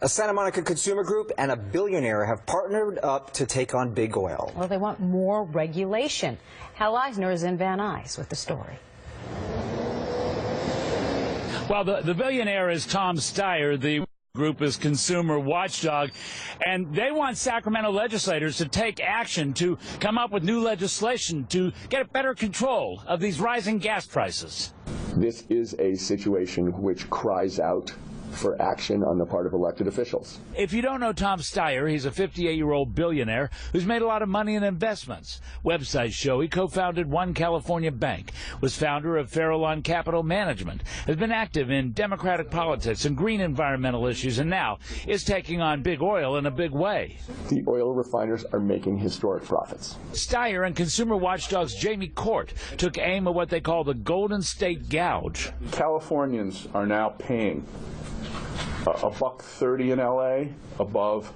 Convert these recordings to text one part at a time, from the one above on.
A Santa Monica consumer group and a billionaire have partnered up to take on big oil. Well, they want more regulation. Hal Eisner is in Van Nuys with the story. Well, the billionaire is Tom Steyer. The group is Consumer Watchdog, and they want Sacramento legislators to take action to come up with new legislation to get better control of these rising gas prices. This is a situation which cries out for action on the part of elected officials. If you don't know Tom Steyer, he's a 58-year-old billionaire who's made a lot of money in investments. Websites show he co-founded One California Bank, was founder of Farallon Capital Management, has been active in Democratic politics and green environmental issues, and now is taking on big oil in a big way. The oil refiners are making historic profits. Steyer and Consumer Watchdog's Jamie Court took aim at what they call the Golden State Gouge. Californians are now paying $1.30 in LA above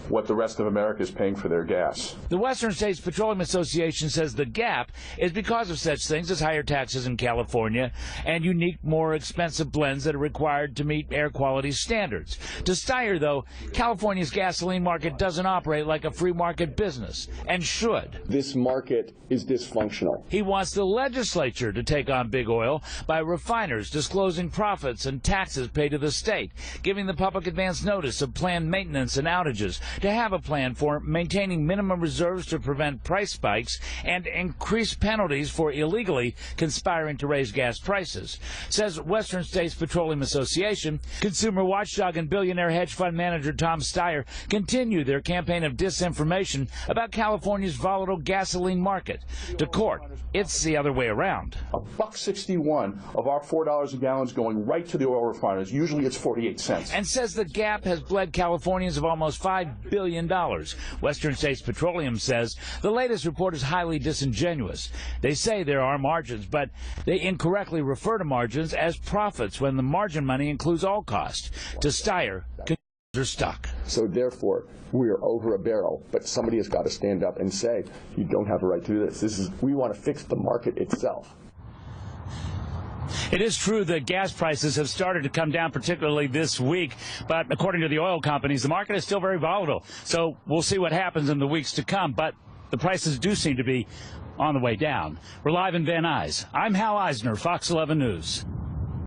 what the rest of America is paying for their gas. The Western States Petroleum Association says the gap is because of such things as higher taxes in California and unique, more expensive blends that are required to meet air quality standards. To Steyer, though, California's gasoline market doesn't operate like a free market business, and should. This market is dysfunctional. He wants the legislature to take on big oil by refiners disclosing profits and taxes paid to the state, giving the public advance notice of planned maintenance and outages, to have a plan for maintaining minimum reserves to prevent price spikes, and increase penalties for illegally conspiring to raise gas prices. Says Western States Petroleum Association. Consumer Watchdog and billionaire hedge fund manager Tom Steyer continue their campaign of disinformation about California's volatile gasoline market. To court, it's the other way around. $1.61 of our $4 a gallon is going right to the oil refiners. Usually it's 48 cents. And says the gap has bled Californians of almost $5 billion. Western States Petroleum says the latest report is highly disingenuous. They say there are margins, but they incorrectly refer to margins as profits when the margin money includes all costs. To Steyer, consumers are stuck. So therefore, we are over a barrel, but somebody has got to stand up and say, you don't have a right to do this. We want to fix the market itself. It is true that gas prices have started to come down, particularly this week, but according to the oil companies, the market is still very volatile. So we'll see what happens in the weeks to come, but the prices do seem to be on the way down. We're live in Van Nuys. I'm Hal Eisner, Fox 11 News.